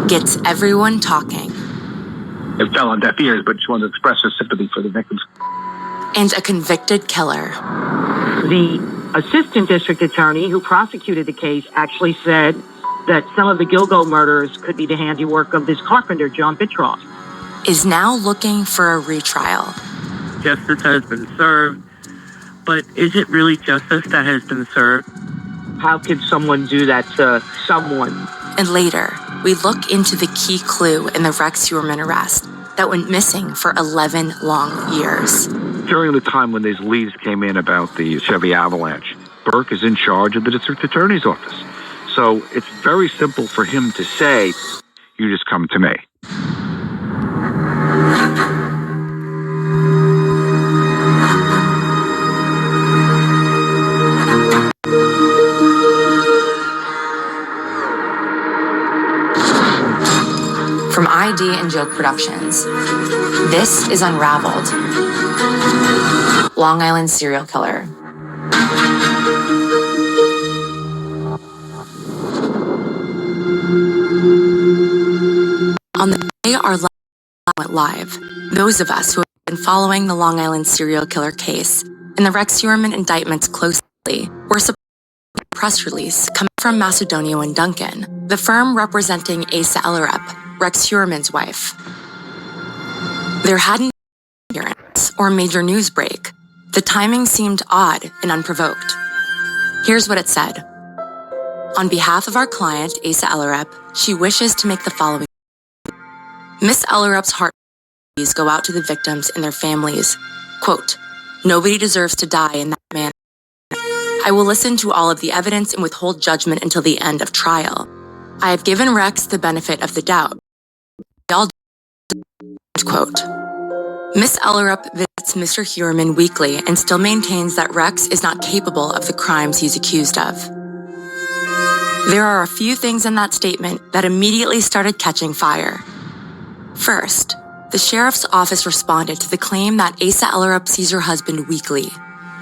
gets everyone talking. It fell on deaf ears, but she wanted to express her sympathy for the victims. And a convicted killer. The assistant district attorney who prosecuted the case actually said that some of the Gilgo murders could be the handiwork of this carpenter, John Bitroff. Is now looking for a retrial. Justice has been served, but is it really justice that has been served? How could someone do that to someone? And later, we look into the key clue in the Rex Heuermann arrest that went missing for 11 long years. During the time when these leads came in about the Chevy Avalanche, Burke is in charge of the district attorney's office. So it's very simple for him to say, you just come to me. From ID and Joke Productions, this is Unraveled, Long Island Serial Killer. On the day our lives went live, those of us who have been following the Long Island serial killer case and the Rex Heuermann indictments closely were surprised by a press release coming from Macedonio and Duncan, the firm representing Asa Ellerup, Rex Heuermann's wife. There hadn't been an appearance or major news break. The timing seemed odd and unprovoked. Here's what it said. On behalf of our client, Asa Ellerup, she wishes to make the following. Miss Ellerup's heart go out to the victims and their families. Quote, nobody deserves to die in that manner. I will listen to all of the evidence and withhold judgment until the end of trial. I have given Rex the benefit of the doubt. Quote. Miss Ellerup visits Mr. Heuermann weekly and still maintains that Rex is not capable of the crimes he's accused of. There are a few things in that statement that immediately started catching fire. First, the sheriff's office responded to the claim that Asa Ellerup sees her husband weekly.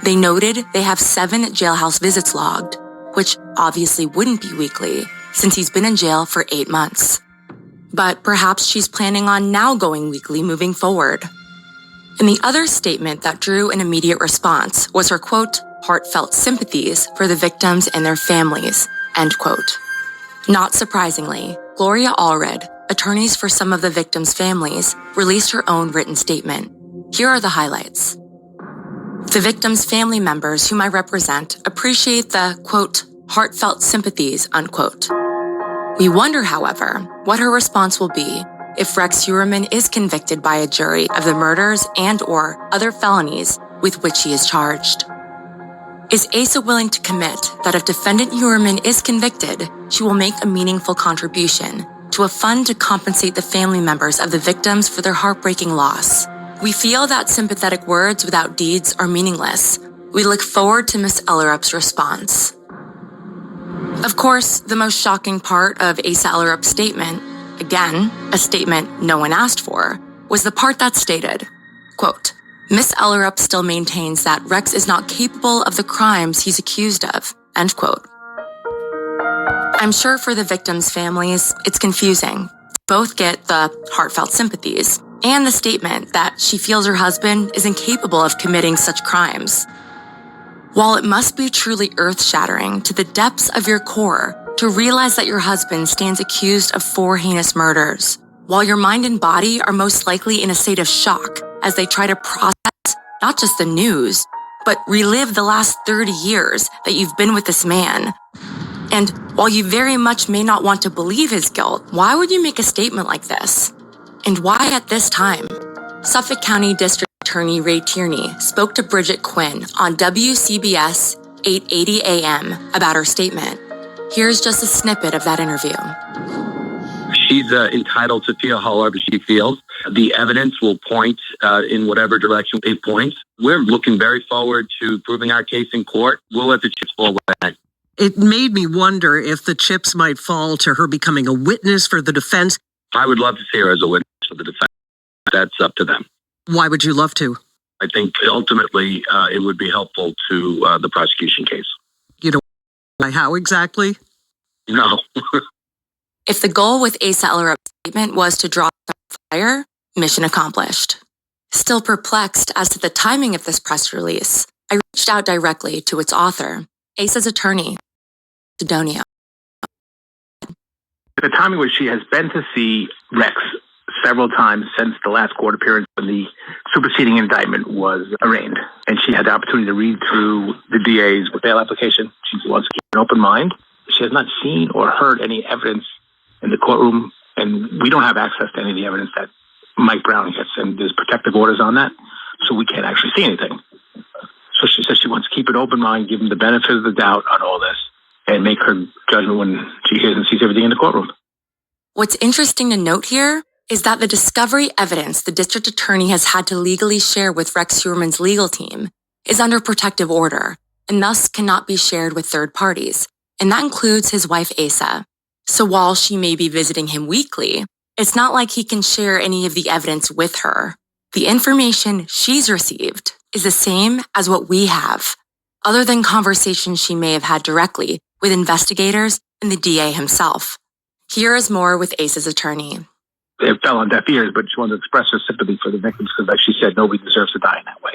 They noted they have 7 jailhouse visits logged, which obviously wouldn't be weekly since he's been in jail for 8 months. But perhaps she's planning on now going weekly moving forward. And the other statement that drew an immediate response was her, quote, heartfelt sympathies for the victims and their families, end quote. Not surprisingly, Gloria Allred, attorneys for some of the victims' families, released her own written statement. Here are the highlights. The victims' family members whom I represent appreciate the, quote, heartfelt sympathies, unquote. We wonder, however, what her response will be if Rex Heuermann is convicted by a jury of the murders and/or other felonies with which he is charged. Is Asa willing to commit that if defendant Heuermann is convicted, she will make a meaningful contribution to a fund to compensate the family members of the victims for their heartbreaking loss? We feel that sympathetic words without deeds are meaningless. We look forward to Miss Ellerup's response. Of course, the most shocking part of Asa Ellerup's statement, again, a statement no one asked for, was the part that stated, quote, Miss Ellerup still maintains that Rex is not capable of the crimes he's accused of, end quote. I'm sure for the victims' families, it's confusing. Both get the heartfelt sympathies and the statement that she feels her husband is incapable of committing such crimes. While it must be truly earth-shattering to the depths of your core to realize that your husband stands accused of 4 heinous murders, while your mind and body are most likely in a state of shock as they try to process not just the news, but relive the last 30 years that you've been with this man. And while you very much may not want to believe his guilt, why would you make a statement like this? And why at this time? Suffolk County District Attorney Ray Tierney spoke to Bridget Quinn on WCBS 880 AM about her statement. Here's just a snippet of that interview. She's entitled to feel however she feels. The evidence will point in whatever direction it points. We're looking very forward to proving our case in court. We'll let the chips fall away. It made me wonder if the chips might fall to her becoming a witness for the defense. I would love to see her as a witness for the defense. That's up to them. Why would you love to? I think ultimately it would be helpful to the prosecution case. You know, how exactly? No. If the goal with Asa Ellerup's statement was to draw some fire, mission accomplished. Still perplexed as to the timing of this press release, I reached out directly to its author, Asa's attorney, Sidonia. The timing was she has been to see Rex several times since the last court appearance when the superseding indictment was arraigned. And she had the opportunity to read through the DA's bail application. She wants to keep an open mind. She has not seen or heard any evidence in the courtroom, and we don't have access to any of the evidence that Mike Brown gets, and there's protective orders on that, so we can't actually see anything. So she says she wants to keep an open mind, give him the benefit of the doubt on all this, and make her judgment when she hears and sees everything in the courtroom. What's interesting to note here is that the discovery evidence the district attorney has had to legally share with Rex Heuermann's legal team is under protective order, and thus cannot be shared with third parties, and that includes his wife Asa. So while she may be visiting him weekly, it's not like he can share any of the evidence with her. The information she's received is the same as what we have, other than conversations she may have had directly with investigators and the DA himself. Here is more with Asa's attorney. It fell on deaf ears, but she wanted to express her sympathy for the victims because, like she said, nobody deserves to die in that way.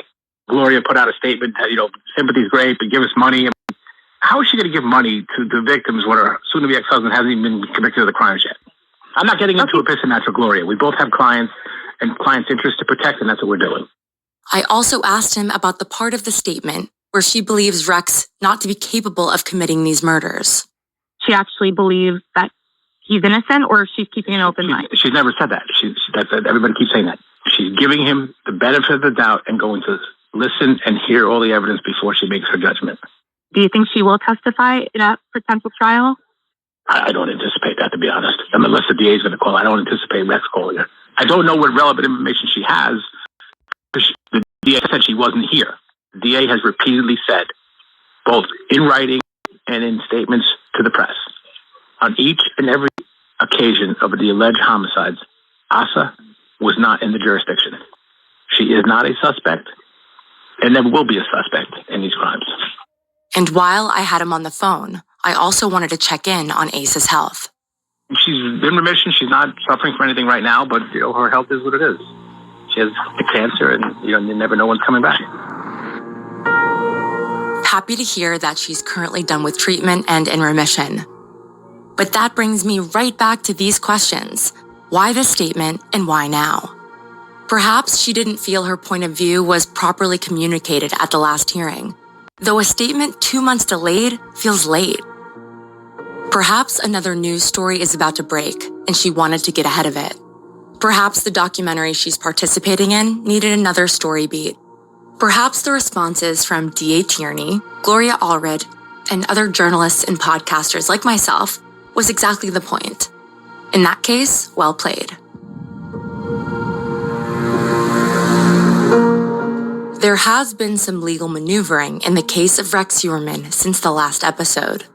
Gloria put out a statement that, sympathy's great, but give us money. How is she going to give money to the victims when her soon-to-be ex-husband hasn't even been convicted of the crimes yet? I'm not getting into a pissing match with Gloria. We both have clients and clients' interests to protect, and that's what we're doing. I also asked him about the part of the statement where she believes Rex not to be capable of committing these murders. She actually believes that he's innocent, or she's keeping an open mind? She's never said that. Everybody keeps saying that. She's giving him the benefit of the doubt and going to listen and hear all the evidence before she makes her judgment. Do you think she will testify in a potential trial? I don't anticipate that, to be honest. Unless the DA is going to call, I don't anticipate Rex calling her. I don't know what relevant information she has. The DA said she wasn't here. The DA has repeatedly said, both in writing and in statements to the press, on each and every occasion of the alleged homicides, Asa was not in the jurisdiction. She is not a suspect and never will be a suspect in these crimes. And while I had him on the phone, I also wanted to check in on Asa's health. She's in remission. She's not suffering from anything right now, but her health is what it is. She has cancer, and you never know when's coming back. Happy to hear that she's currently done with treatment and in remission. But that brings me right back to these questions. Why this statement and why now? Perhaps she didn't feel her point of view was properly communicated at the last hearing, though a statement 2 months delayed feels late. Perhaps another news story is about to break and she wanted to get ahead of it. Perhaps the documentary she's participating in needed another story beat. Perhaps the responses from D.A. Tierney, Gloria Allred, and other journalists and podcasters like myself was exactly the point. In that case, well played. There has been some legal maneuvering in the case of Rex Heuermann since the last episode.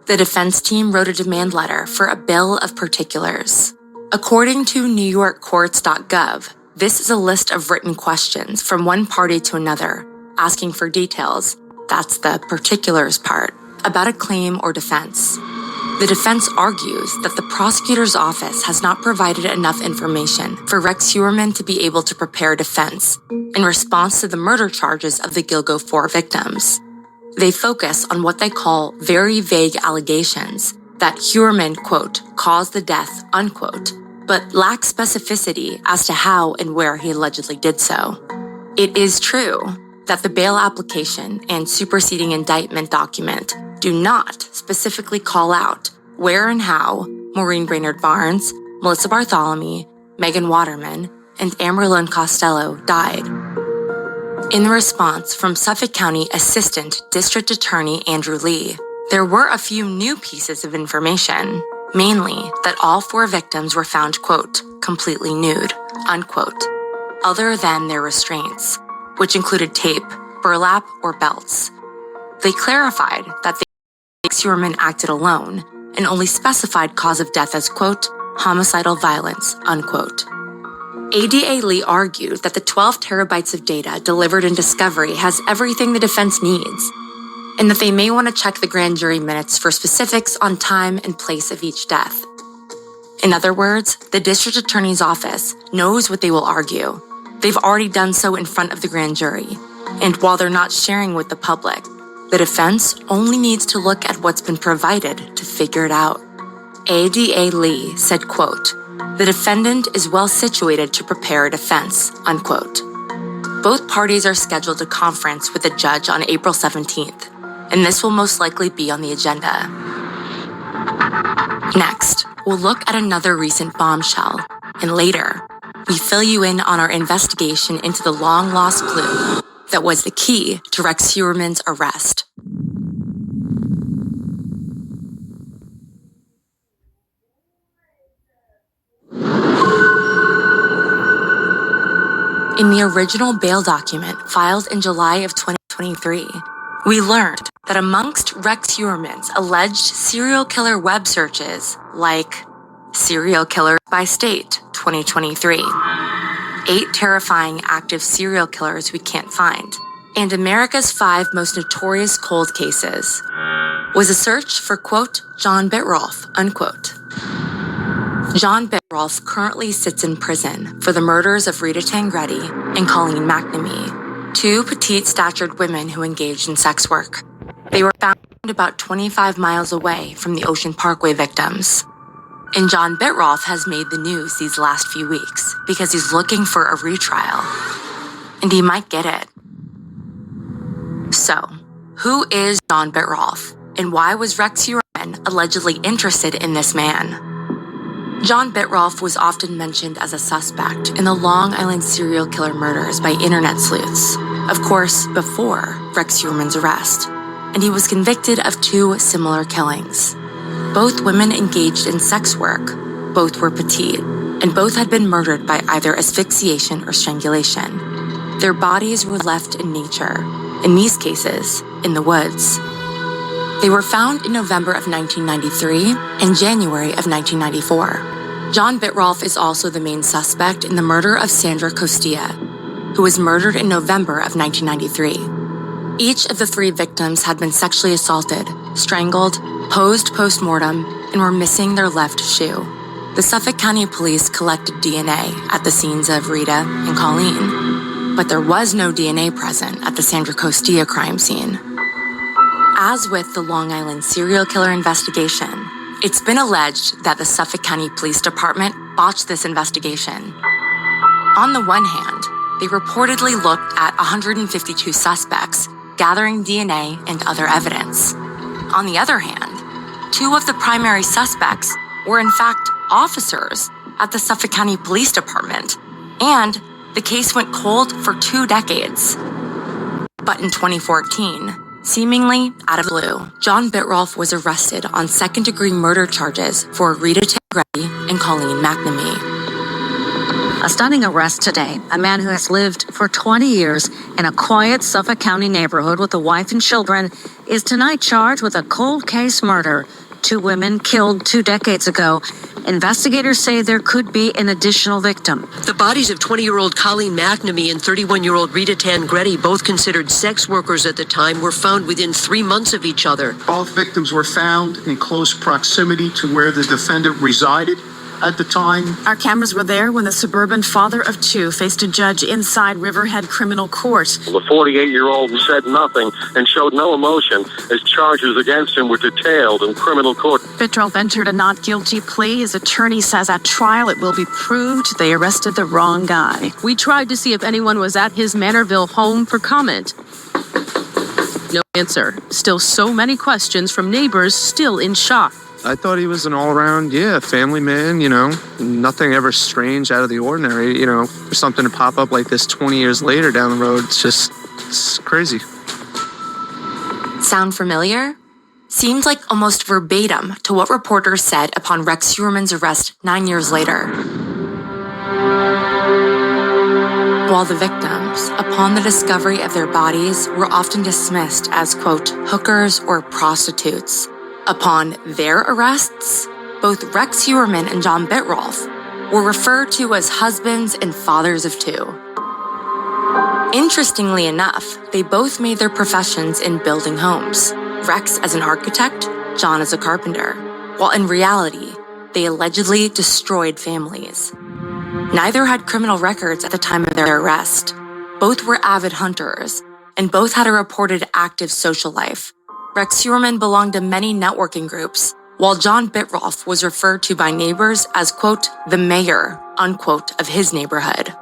The defense team wrote a demand letter for a bill of particulars. According to NewYorkCourts.gov, this is a list of written questions from one party to another, asking for details, that's the particulars part, about a claim or defense. The defense argues that the prosecutor's office has not provided enough information for Rex Heuermann to be able to prepare defense in response to the murder charges of the Gilgo 4 victims. They focus on what they call very vague allegations that Heuermann, quote, caused the death, unquote, but lack specificity as to how and where he allegedly did so. It is true that the bail application and superseding indictment document do not specifically call out where and how Maureen Brainerd Barnes, Melissa Bartholomew, Megan Waterman, and Amberlynn Costello died. In response from Suffolk County Assistant District Attorney Andrew Lee, there were a few new pieces of information, mainly that all 4 victims were found, quote, completely nude, unquote, other than their restraints, which included tape, burlap, or belts. They clarified that Rex Heuermann acted alone and only specified cause of death as, quote, homicidal violence, unquote. ADA Lee argued that the 12 terabytes of data delivered in discovery has everything the defense needs, and that they may want to check the grand jury minutes for specifics on time and place of each death. In other words, the district attorney's office knows what they will argue. They've already done so in front of the grand jury. And while they're not sharing with the public, the defense only needs to look at what's been provided to figure it out. ADA Lee said, quote, "The defendant is well situated to prepare a defense," unquote. Both parties are scheduled to conference with the judge on April 17th, and this will most likely be on the agenda. Next, we'll look at another recent bombshell, and later, we fill you in on our investigation into the long-lost clue that was the key to Rex Heuermann's arrest. In the original bail document filed in July of 2023, we learned that amongst Rex Heuermann's alleged serial killer web searches, like Serial Killer by State 2023, 8 terrifying active serial killers we can't find, and America's 5 most notorious cold cases, was a search for, quote, John Bitrolf, unquote. John Bitrolf currently sits in prison for the murders of Rita Tangretti and Colleen McNamee, 2 petite-statured women who engaged in sex work. They were found about 25 miles away from the Ocean Parkway victims. And John Bitrolf has made the news these last few weeks because he's looking for a retrial. And he might get it. So, who is John Bitrolf? And why was Rex Heuermann allegedly interested in this man? John Bitrolf was often mentioned as a suspect in the Long Island serial killer murders by internet sleuths, of course, before Rex Heuermann's arrest, and he was convicted of 2 similar killings. Both women engaged in sex work, both were petite, and both had been murdered by either asphyxiation or strangulation. Their bodies were left in nature, in these cases, in the woods. They were found in November of 1993 and January of 1994. John Bitrolf is also the main suspect in the murder of Sandra Costilla, who was murdered in November of 1993. Each of the 3 victims had been sexually assaulted, strangled, posed post-mortem, and were missing their left shoe. The Suffolk County Police collected DNA at the scenes of Rita and Colleen, but there was no DNA present at the Sandra Costilla crime scene. As with the Long Island serial killer investigation, it's been alleged that the Suffolk County Police Department botched this investigation. On the one hand, they reportedly looked at 152 suspects, gathering DNA and other evidence. On the other hand, 2 of the primary suspects were in fact officers at the Suffolk County Police Department, and the case went cold for 2 decades. But in 2014, seemingly out of the blue, John Bitrolf was arrested on second-degree murder charges for Rita Tangretti and Colleen McNamee. A stunning arrest today. A man who has lived for 20 years in a quiet Suffolk County neighborhood with a wife and children is tonight charged with a cold case murder. 2 women killed 2 decades ago. Investigators say there could be an additional victim. The bodies of 20-year-old Colleen McNamee and 31-year-old Rita Tangretti, both considered sex workers at the time, were found within 3 months of each other. Both victims were found in close proximity to where the defendant resided at the time. Our cameras were there when the suburban father of 2 faced a judge inside Riverhead Criminal Court. The 48-year-old said nothing and showed no emotion as charges against him were detailed in criminal court. Bitrolf entered a not guilty plea. His attorney says at trial it will be proved they arrested the wrong guy. We tried to see if anyone was at his Manorville home for comment. No answer. Still so many questions from neighbors still in shock. I thought he was an all-around, family man, nothing ever strange out of the ordinary, for something to pop up like this 20 years later down the road, it's crazy. Sound familiar? Seems like almost verbatim to what reporters said upon Rex Heuermann's arrest 9 years later. While the victims, upon the discovery of their bodies, were often dismissed as, quote, hookers or prostitutes, upon their arrests, both Rex Heuermann and John Bitrolf were referred to as husbands and fathers of 2. Interestingly enough, they both made their professions in building homes, Rex as an architect, John as a carpenter, while in reality, they allegedly destroyed families. Neither had criminal records at the time of their arrest. Both were avid hunters, and both had a reported active social life. Rex Heuermann belonged to many networking groups, while John Bittrolff was referred to by neighbors as, quote, the mayor, unquote, of his neighborhood.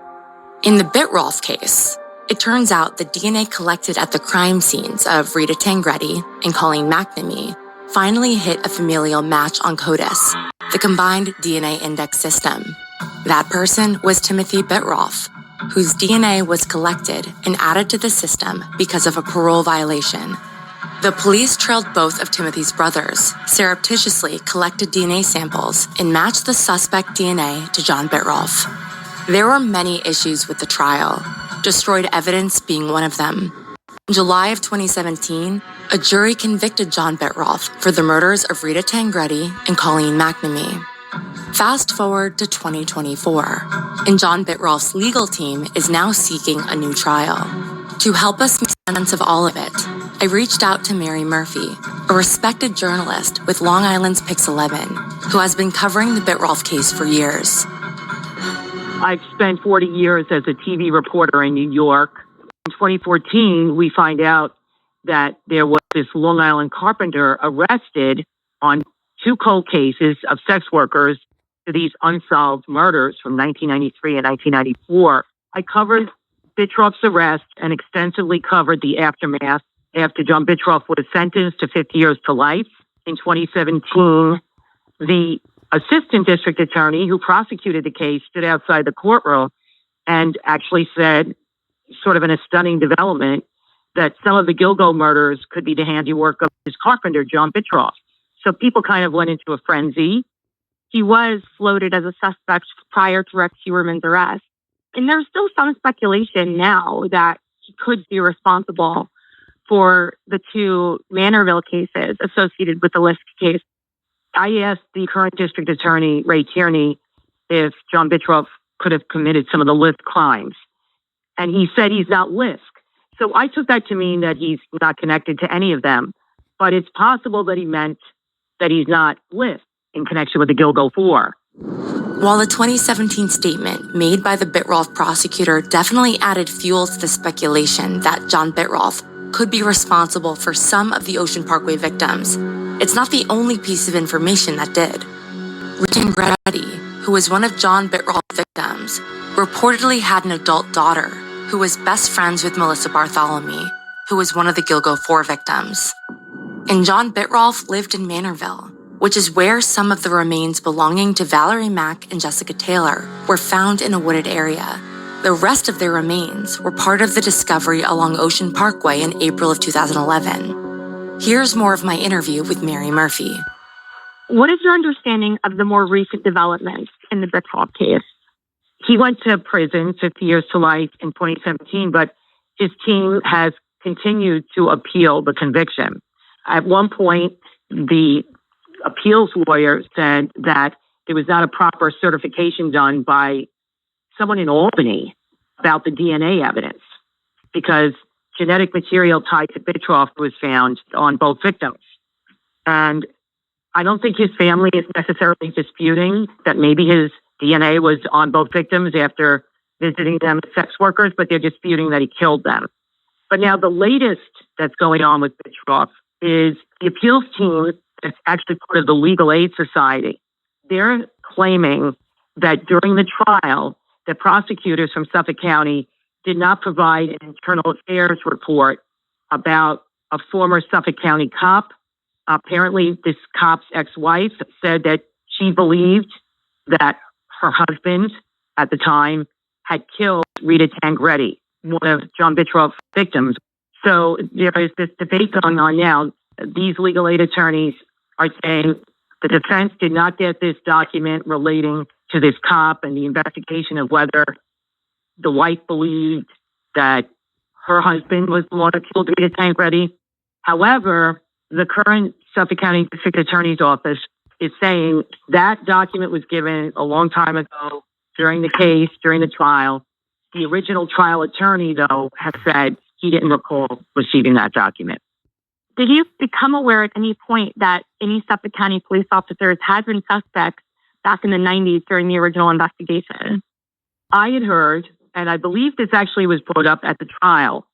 In the Bittrolff case, it turns out the DNA collected at the crime scenes of Rita Tangretti and Colleen McNamee finally hit a familial match on CODIS, the combined DNA index system. That person was Timothy Bittrolff, whose DNA was collected and added to the system because of a parole violation. The police trailed both of Timothy's brothers, surreptitiously collected DNA samples, and matched the suspect DNA to John Bittrolff. There were many issues with the trial, destroyed evidence being one of them. In July of 2017, a jury convicted John Bittrolff for the murders of Rita Tangretti and Colleen McNamee. Fast forward to 2024, and John Bittrolff's legal team is now seeking a new trial. To help us make sense of all of it, I reached out to Mary Murphy, a respected journalist with Long Island's Pix 11, who has been covering the Bittrolff case for years. I've spent 40 years as a TV reporter in New York. In 2014, we find out that there was this Long Island carpenter arrested on 2 cold cases of sex workers to these unsolved murders from 1993 and 1994. I covered Bittrolff's arrest and extensively covered the aftermath after John Bittrolff was sentenced to 50 years to life. In 2017, the assistant district attorney who prosecuted the case stood outside the courtroom and actually said, sort of in a stunning development, that some of the Gilgo murders could be the handiwork of his carpenter, John Bittrolff. So people kind of went into a frenzy. He was floated as a suspect prior to Rex Heuermann's arrest. And there's still some speculation now that he could be responsible for the 2 Manorville cases associated with the Lisk case. I asked the current district attorney, Ray Tierney, if John Bittrolff could have committed some of the Lisk crimes. And he said he's not Lisk. So I took that to mean that he's not connected to any of them. But it's possible that he meant that he's not Lisk in connection with the Gilgo 4. While the 2017 statement made by the Bittrolff prosecutor definitely added fuel to the speculation that John Bittrolff could be responsible for some of the Ocean Parkway victims, it's not the only piece of information that did. Rita Tangretti, who was one of John Bittrolff's victims, reportedly had an adult daughter who was best friends with Melissa Bartholomew, who was one of the Gilgo 4 victims. And John Bittrolff lived in Manorville, which is where some of the remains belonging to Valerie Mack and Jessica Taylor were found in a wooded area. The rest of their remains were part of the discovery along Ocean Parkway in April of 2011. Here's more of my interview with Mary Murphy. What is your understanding of the more recent developments in the Bittrolff case? He went to prison, 50 years to life in 2017, but his team has continued to appeal the conviction. At one point, the appeals lawyer said that there was not a proper certification done by someone in Albany about the DNA evidence because genetic material tied to Bittrolff was found on both victims. And I don't think his family is necessarily disputing that maybe his DNA was on both victims after visiting them as sex workers, but they're disputing that he killed them. But now the latest that's going on with Bittrolff is the appeals team that's actually part of the Legal Aid Society. They're claiming that during the trial, the prosecutors from Suffolk County did not provide an internal affairs report about a former Suffolk County cop. Apparently, this cop's ex-wife said that she believed that her husband at the time had killed Rita Tangretti, one of John Bittrolff's victims. So there is this debate going on now. These legal aid attorneys are saying the defense did not get this document relating to this cop and the investigation of whether the wife believed that her husband was the one who killed Rita Tangretti. However, the current Suffolk County District Attorney's Office is saying that document was given a long time ago during the case, during the trial. The original trial attorney, though, has said he didn't recall receiving that document. Did you become aware at any point that any Suffolk County police officers had been suspects back in the 90s during the original investigation. I had heard, and I believe this actually was brought up at the trial,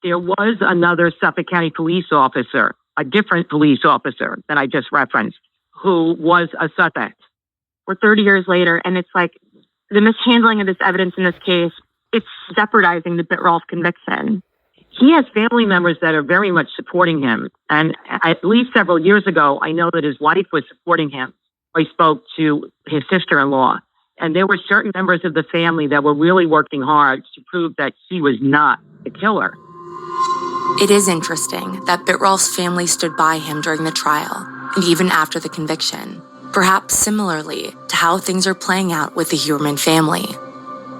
there was another Suffolk County police officer, a different police officer that I just referenced, who was a suspect. We're 30 years later, and it's like the mishandling of this evidence in this case, it's jeopardizing the Bittrolff conviction. He has family members that are very much supporting him. And at least several years ago, I know that his wife was supporting him. I spoke to his sister-in-law, and there were certain members of the family that were really working hard to prove that he was not the killer. It is interesting that Bittrolff's family stood by him during the trial and even after the conviction, perhaps similarly to how things are playing out with the Heuermann family.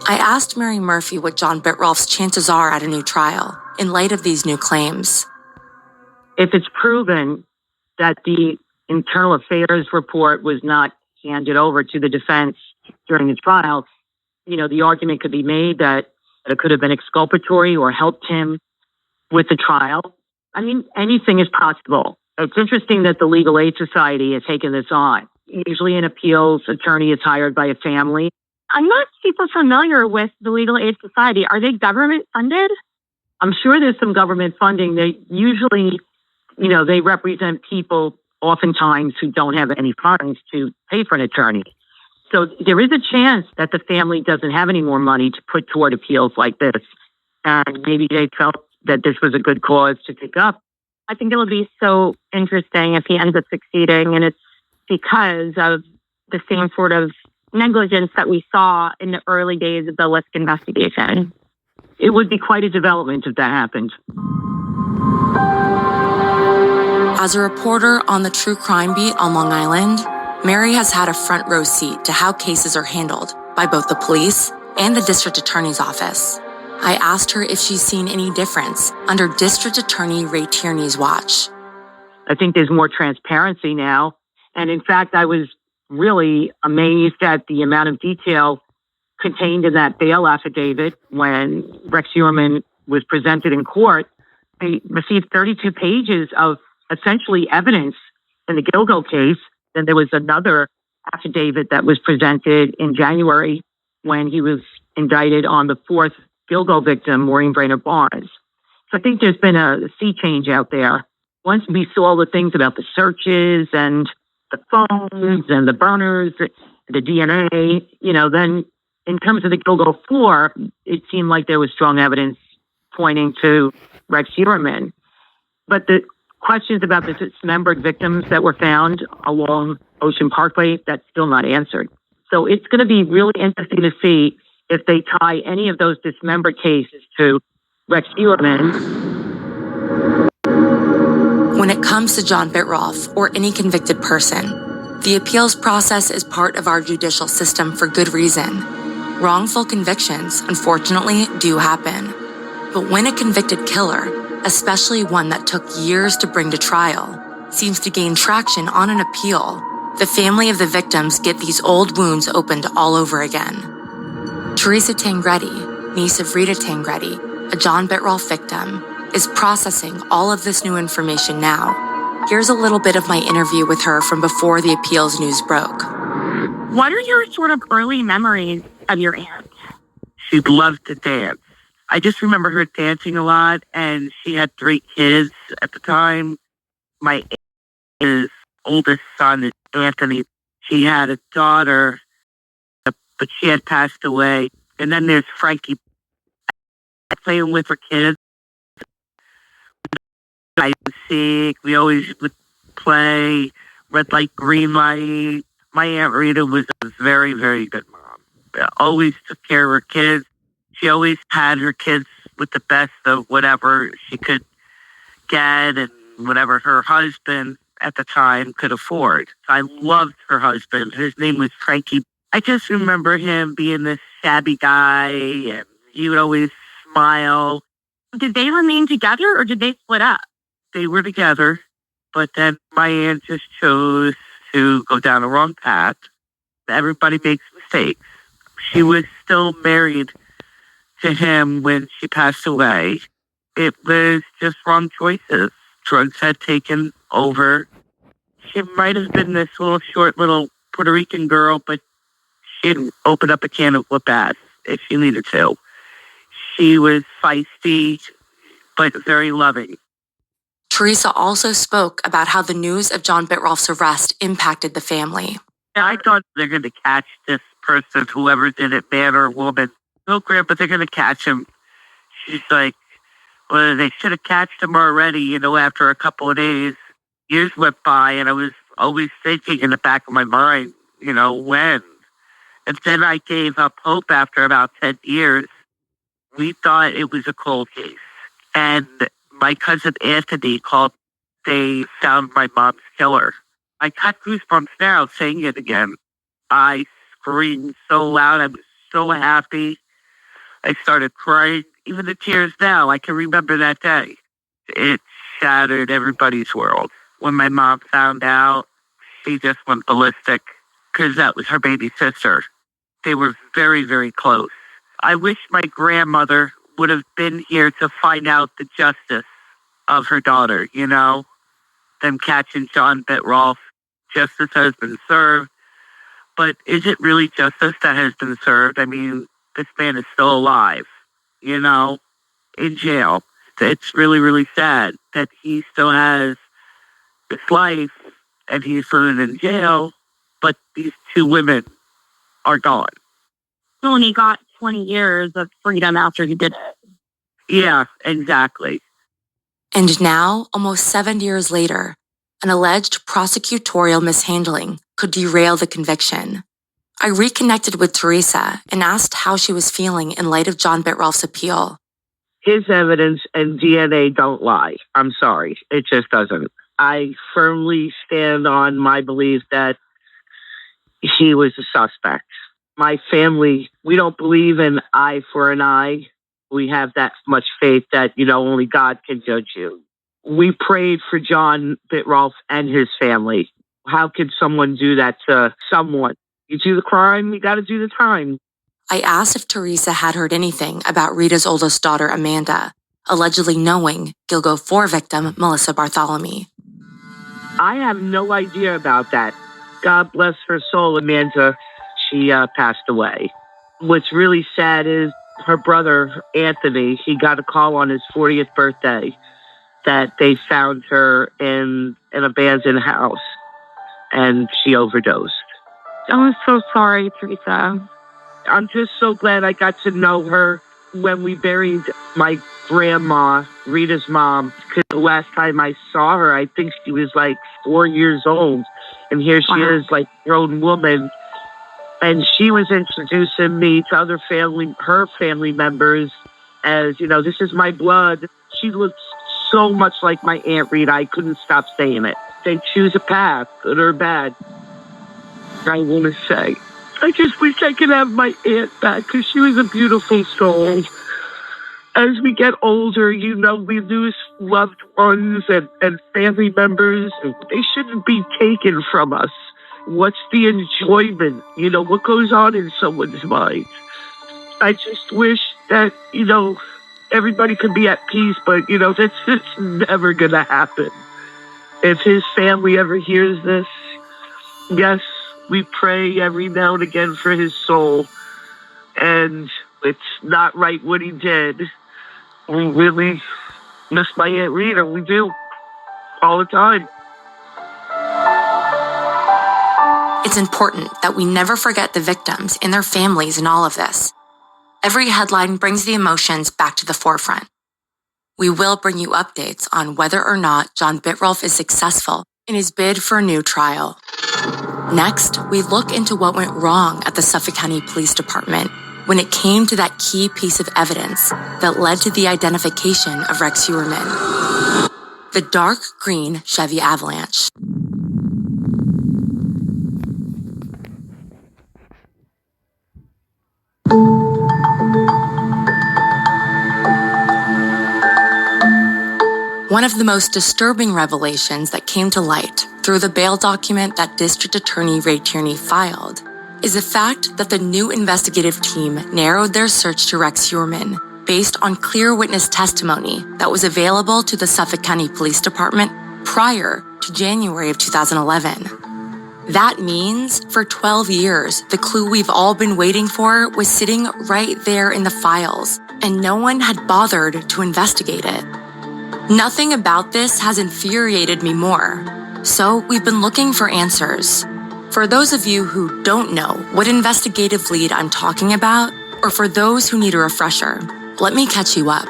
I asked Mary Murphy what John Bittrolff's chances are at a new trial in light of these new claims. If it's proven that the internal affairs report was not handed over to the defense during the trial, the argument could be made that it could have been exculpatory or helped him with the trial. I mean, anything is possible. It's interesting that the Legal Aid Society has taken this on. Usually an appeals attorney is hired by a family. I'm not super familiar with the Legal Aid Society. Are they government funded? I'm sure there's some government funding. They usually, they represent people oftentimes who don't have any funds to pay for an attorney. So there is a chance that the family doesn't have any more money to put toward appeals like this. And maybe they felt that this was a good cause to pick up. I think it'll be so interesting if he ends up succeeding. And it's because of the same sort of negligence that we saw in the early days of the Lisk investigation. It would be quite a development if that happened. As a reporter on the True Crime Beat on Long Island, Mary has had a front row seat to how cases are handled by both the police and the district attorney's office. I asked her if she's seen any difference under District Attorney Ray Tierney's watch. I think there's more transparency now. And in fact, I was really amazed at the amount of detail contained in that bail affidavit when Rex Heuermann was presented in court. They received 32 pages of essentially evidence in the Gilgo case. Then there was another affidavit that was presented in January when he was indicted on the fourth Gilgo victim, Maureen Brainerd Barnes. So I think there's been a sea change out there. Once we saw all the things about the searches and the phones and the burners, the DNA, then in terms of the Gilgo 4, it seemed like there was strong evidence pointing to Rex Heuermann. But the questions about the dismembered victims that were found along Ocean Parkway, that's still not answered. So it's going to be really interesting to see if they tie any of those dismembered cases to Rex Heuermann. When it comes to John Bittrolff or any convicted person, the appeals process is part of our judicial system for good reason. Wrongful convictions, unfortunately, do happen. But when a convicted killer, especially one that took years to bring to trial, seems to gain traction on an appeal, the family of the victims get these old wounds opened all over again. Teresa Tangretti, niece of Rita Tangretti, a John Bittrolff victim, is processing all of this new information now. Here's a little bit of my interview with her from before the appeals news broke. What are your sort of early memories of your aunt? She loved to dance. I just remember her dancing a lot, and she had 3 kids at the time. My aunt's oldest son is Anthony. She had a daughter, but she had passed away. And then there's Frankie playing with her kids. I was sick. We always would play red light, green light. My Aunt Rita was a very, very good mom. Always took care of her kids. She always had her kids with the best of whatever she could get and whatever her husband at the time could afford. I loved her husband. His name was Frankie. I just remember him being this shabby guy, and he would always smile. Did they remain together or did they split up? They were together, but then my aunt just chose to go down the wrong path. Everybody makes mistakes. She was still married to him when she passed away. It was just wrong choices. Drugs had taken over. She might have been this little short little Puerto Rican girl, but she didn't open up a can of whoop ass if she needed to. She was feisty, but very loving. Teresa also spoke about how the news of John Bitrolf's arrest impacted the family. I thought they're going to catch this person, whoever did it, man or woman. No, Grandpa, they're going to catch him. She's like, well, they should have catched him already, after a couple of days. Years went by, and I was always thinking in the back of my mind, when. And then I gave up hope after about 10 years. We thought it was a cold case. And my cousin Anthony called. They found my mom's killer. I got goosebumps now saying it again. I screamed so loud. I was so happy. I started crying. Even the tears now, I can remember that day. It shattered everybody's world. When my mom found out, she just went ballistic because that was her baby sister. They were very, very close. I wish my grandmother would have been here to find out the justice of her daughter, them catching John Bitrolf. Justice has been served. But is it really justice that has been served? I mean, this man is still alive, in jail. It's really, really sad that he still has this life and he's living in jail, but these two women are gone. So when he got 20 years of freedom after he did it. Yeah, exactly. And now, almost 7 years later, an alleged prosecutorial mishandling could derail the conviction. I reconnected with Teresa and asked how she was feeling in light of John Bitrolf's appeal. His evidence and DNA don't lie. I'm sorry. It just doesn't. I firmly stand on my belief that he was a suspect. My family, we don't believe in eye for an eye. We have that much faith that, only God can judge you. We prayed for John Bitrolf and his family. How could someone do that to someone? You do the crime, you got to do the time. I asked if Teresa had heard anything about Rita's oldest daughter, Amanda, allegedly knowing Gilgo 4 victim, Melissa Bartholomew. I have no idea about that. God bless her soul, Amanda. She passed away. What's really sad is her brother, Anthony, he got a call on his 40th birthday that they found her in an abandoned house and she overdosed. I'm so sorry, Teresa. I'm just so glad I got to know her when we buried my grandma, Rita's mom, because the last time I saw her, I think she was like 4 years old. And here she is, like a grown woman. And she was introducing me to her family members as, this is my blood. She looked so much like my Aunt Rita, I couldn't stop saying it. They choose a path, good or bad. I want to say, I just wish I could have my aunt back because she was a beautiful soul. As we get older, we lose loved ones and family members. They shouldn't be taken from us. What's the enjoyment? What goes on in someone's mind? I just wish that, everybody could be at peace, but, that's just never going to happen. If his family ever hears this, yes, we pray every now and again for his soul. And it's not right what he did. We really miss my Aunt Rita. We do. All the time. It's important that we never forget the victims and their families in all of this. Every headline brings the emotions back to the forefront. We will bring you updates on whether or not John Bitrolf is successful in his bid for a new trial. Next, we look into what went wrong at the Suffolk County Police Department when it came to that key piece of evidence that led to the identification of Rex Heuermann, the dark green Chevy Avalanche. One of the most disturbing revelations that came to light through the bail document that District Attorney Ray Tierney filed is the fact that the new investigative team narrowed their search to Rex Heuermann based on clear witness testimony that was available to the Suffolk County Police Department prior to January of 2011. That means, for 12 years, the clue we've all been waiting for was sitting right there in the files, and no one had bothered to investigate it. Nothing about this has infuriated me more, so we've been looking for answers. For those of you who don't know what investigative lead I'm talking about, or for those who need a refresher, let me catch you up.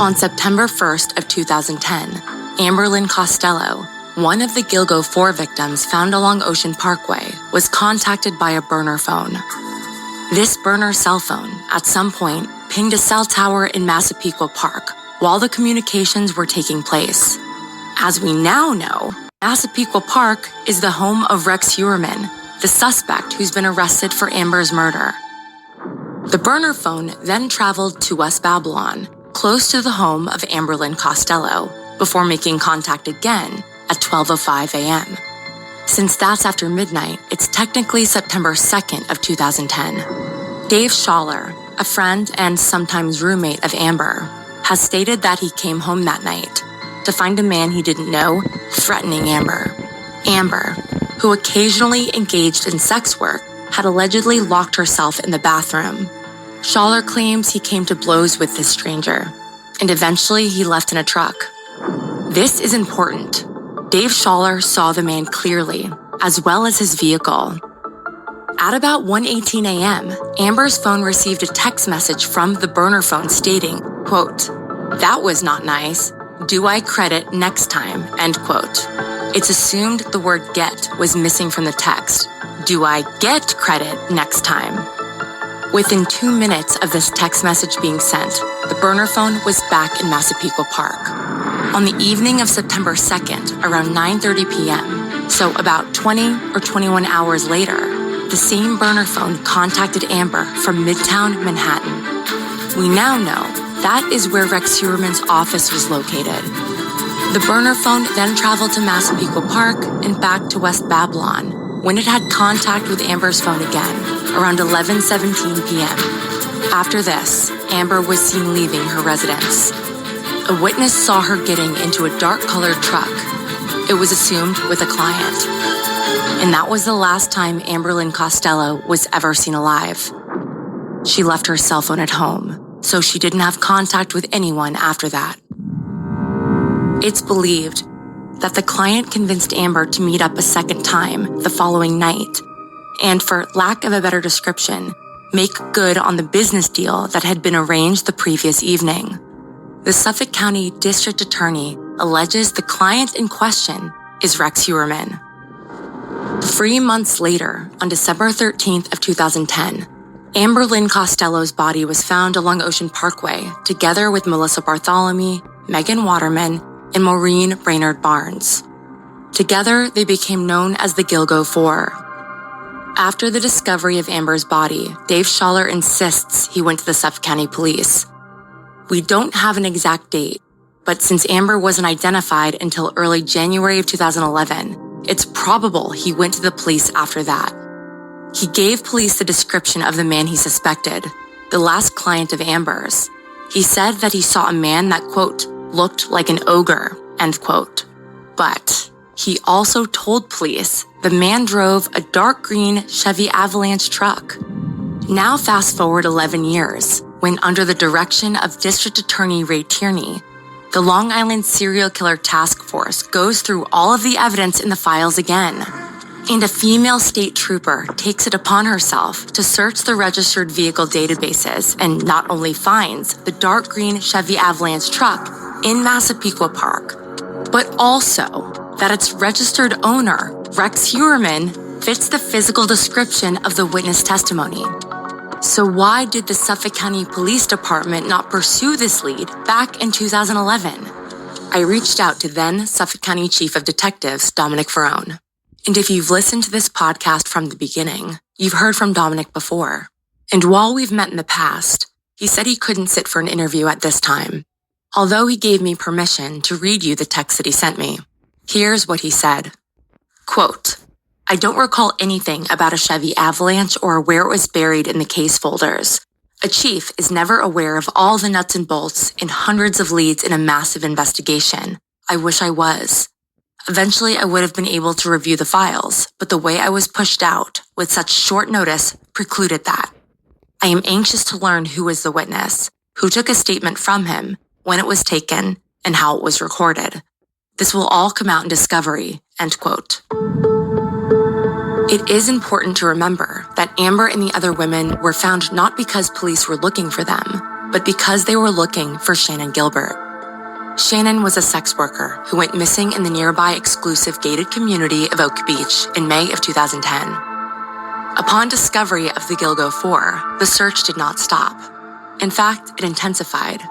On September 1st of 2010, Amberlynn Costello, one of the Gilgo 4 victims found along Ocean Parkway, was contacted by a burner phone. This burner cell phone, at some point, pinged a cell tower in Massapequa Park while the communications were taking place. As we now know, Massapequa Park is the home of Rex Heuermann, the suspect who's been arrested for Amber's murder. The burner phone then traveled to West Babylon, close to the home of Amberlynn Costello, before making contact again at 12:05 a.m. Since that's after midnight, it's technically September 2nd of 2010. Dave Schaller, a friend and sometimes roommate of Amber, has stated that he came home that night to find a man he didn't know threatening Amber. Amber, who occasionally engaged in sex work, had allegedly locked herself in the bathroom. Schaller claims he came to blows with this stranger, and eventually he left in a truck. This is important. Dave Schaller saw the man clearly, as well as his vehicle. At about 1:18 a.m., Amber's phone received a text message from the burner phone stating, quote, "That was not nice. Do I credit next time?" End quote. It's assumed the word get was missing from the text. Do I get credit next time? Within 2 minutes of this text message being sent, the burner phone was back in Massapequa Park. On the evening of September 2nd, around 9:30 p.m., so about 20 or 21 hours later, the same burner phone contacted Amber from Midtown Manhattan. We now know that is where Rex Heuermann's office was located. The burner phone then traveled to Massapequa Park and back to West Babylon when it had contact with Amber's phone again, around 11:17 p.m. After this, Amber was seen leaving her residence. A witness saw her getting into a dark-colored truck. It was assumed with a client. And that was the last time Amberlynn Costello was ever seen alive. She left her cell phone at home, so she didn't have contact with anyone after that. It's believed that the client convinced Amber to meet up a second time the following night, and for lack of a better description, make good on the business deal that had been arranged the previous evening. The Suffolk County District Attorney alleges the client in question is Rex Heuermann. 3 months later, on December 13th of 2010, Amberlynn Costello's body was found along Ocean Parkway, together with Melissa Bartholomew, Megan Waterman, and Maureen Brainerd Barnes. Together, they became known as the Gilgo 4. After the discovery of Amber's body, Dave Schaller insists he went to the Suffolk County Police. We don't have an exact date, but since Amber wasn't identified until early January of 2011, it's probable he went to the police after that. He gave police the description of the man he suspected, the last client of Amber's. He said that he saw a man that, quote, looked like an ogre, end quote. But he also told police the man drove a dark green Chevy Avalanche truck. Now fast forward 11 years, when under the direction of District Attorney Ray Tierney, the Long Island Serial Killer Task Force goes through all of the evidence in the files again. And a female state trooper takes it upon herself to search the registered vehicle databases and not only finds the dark green Chevy Avalanche truck in Massapequa Park, but also that its registered owner, Rex Heuermann, fits the physical description of the witness testimony. So why did the Suffolk County Police Department not pursue this lead back in 2011? I reached out to then Suffolk County Chief of Detectives, Dominic Ferrone. And if you've listened to this podcast from the beginning, you've heard from Dominic before. And while we've met in the past, he said he couldn't sit for an interview at this time, although he gave me permission to read you the text that he sent me. Here's what he said. Quote, I don't recall anything about a Chevy Avalanche or where it was buried in the case folders. A chief is never aware of all the nuts and bolts and hundreds of leads in a massive investigation. I wish I was. Eventually, I would have been able to review the files, but the way I was pushed out with such short notice precluded that. I am anxious to learn who is the witness, who took a statement from him, when it was taken, and how it was recorded. This will all come out in discovery, end quote. It is important to remember that Amber and the other women were found not because police were looking for them, but because they were looking for Shannon Gilbert. Shannon was a sex worker who went missing in the nearby exclusive gated community of Oak Beach in May of 2010. Upon discovery of the Gilgo 4, the search did not stop. In fact, it intensified.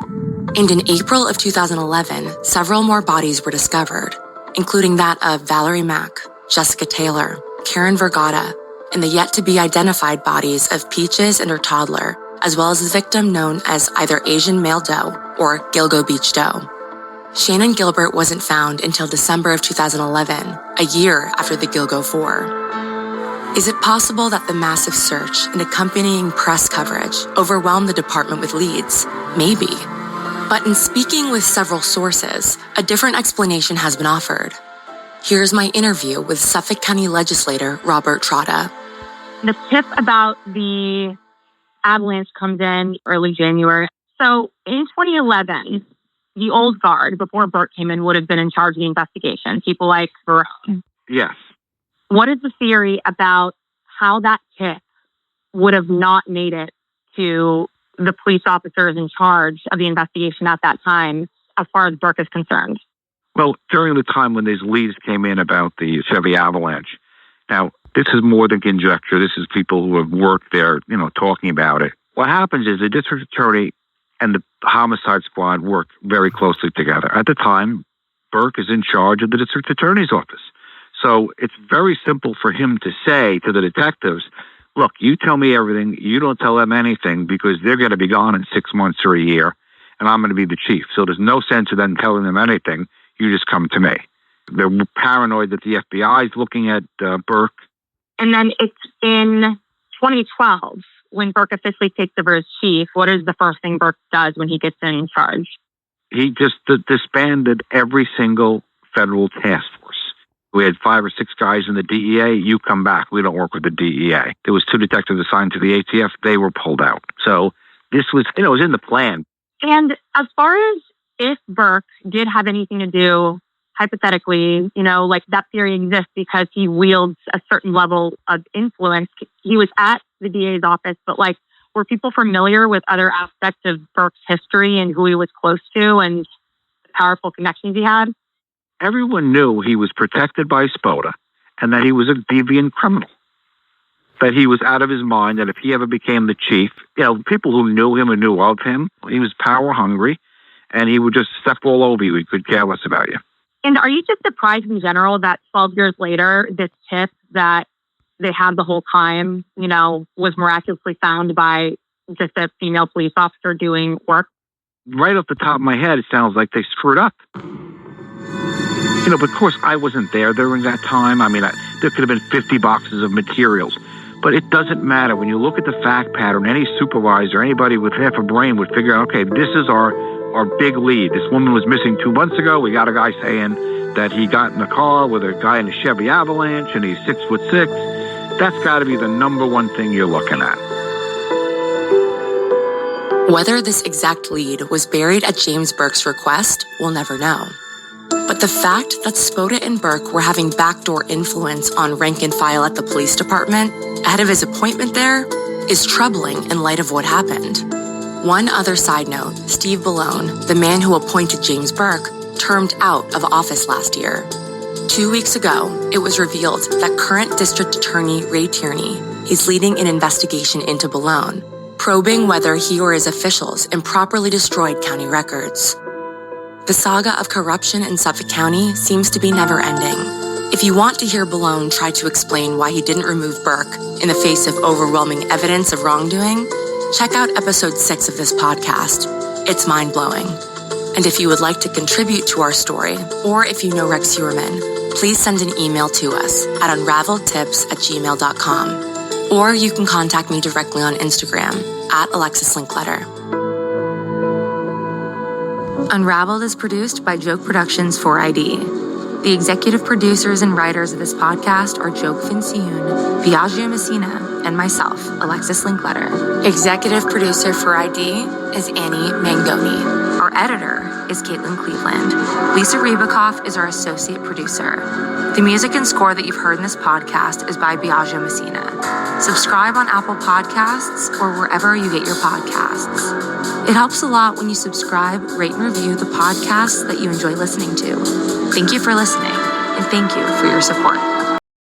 And in April of 2011, several more bodies were discovered, including that of Valerie Mack, Jessica Taylor, Karen Vergata, and the yet-to-be-identified bodies of Peaches and her toddler, as well as the victim known as either Asian male doe or Gilgo Beach doe. Shannon Gilbert wasn't found until December of 2011, a year after the Gilgo 4. Is it possible that the massive search and accompanying press coverage overwhelmed the department with leads? Maybe. But in speaking with several sources, a different explanation has been offered. Here's my interview with Suffolk County legislator Robert Trotta. The tip about the avalanche comes in early January. So in 2011, the old guard, before Burke came in, would have been in charge of the investigation, people like Verone. Yes. What is the theory about how that tip would have not made it to the police officers in charge of the investigation at that time, as far as Burke is concerned? Well, during the time when these leads came in about the Chevy Avalanche, now, this is more than conjecture. This is people who have worked there, talking about it. What happens is the district attorney and the homicide squad work very closely together. At the time, Burke is in charge of the district attorney's office. So it's very simple for him to say to the detectives, look, you tell me everything. You don't tell them anything because they're going to be gone in 6 months or a year, and I'm going to be the chief. So there's no sense of them telling them anything. You just come to me. They're paranoid that the FBI is looking at Burke. And then it's in 2012, when Burke officially takes over as chief, what is the first thing Burke does when he gets in charge? He just disbanded every single federal task force. We had 5 or 6 guys in the DEA. You come back. We don't work with the DEA. There was 2 detectives assigned to the ATF. They were pulled out. So this was, it was in the plan. And as far as if Burke did have anything to do, hypothetically, like that theory exists because he wields a certain level of influence. He was at the DA's office, but were people familiar with other aspects of Burke's history and who he was close to and the powerful connections he had? Everyone knew he was protected by SPOTA and that he was a deviant criminal. That he was out of his mind, that if he ever became the chief, people who knew him and knew of him, he was power hungry and he would just step all over you. He could care less about you. And are you just surprised in general that 12 years later, this tip that they had the whole time, was miraculously found by just a female police officer doing work? Right off the top of my head, it sounds like they screwed up. But of course, I wasn't there during that time. I mean, there could have been 50 boxes of materials. But it doesn't matter. When you look at the fact pattern, any supervisor, anybody with half a brain would figure out, okay, this is our big lead. This woman was missing 2 months ago. We got a guy saying that he got in a car with a guy in a Chevy Avalanche and he's 6'6". That's got to be the number one thing you're looking at. Whether this exact lead was buried at James Burke's request, we'll never know. But the fact that SPOTA and Burke were having backdoor influence on rank and file at the police department ahead of his appointment there is troubling in light of what happened. One other side note, Steve Ballone, the man who appointed James Burke, termed out of office last year. 2 weeks ago, it was revealed that current District Attorney Ray Tierney is leading an investigation into Ballone, probing whether he or his officials improperly destroyed county records. The saga of corruption in Suffolk County seems to be never-ending. If you want to hear Ballone try to explain why he didn't remove Burke in the face of overwhelming evidence of wrongdoing, check out episode 6 of this podcast. It's mind-blowing. And if you would like to contribute to our story, or if you know Rex Heuermann, please send an email to us at unraveledtips@gmail.com. Or you can contact me directly on Instagram at Alexis Linkletter. Unraveled is produced by Joke Productions for ID. The executive producers and writers of this podcast are Joke Vinciune, Biagio Messina, and myself, Alexis Linkletter. Executive producer for ID is Annie Mangoni. Our editor is Caitlin Cleveland. Lisa Ribicoff is our associate producer. The music and score that you've heard in this podcast is by Biagio Messina. Subscribe on Apple Podcasts or wherever you get your podcasts. It helps a lot when you subscribe, rate, and review the podcasts that you enjoy listening to. Thank you for listening, and thank you for your support.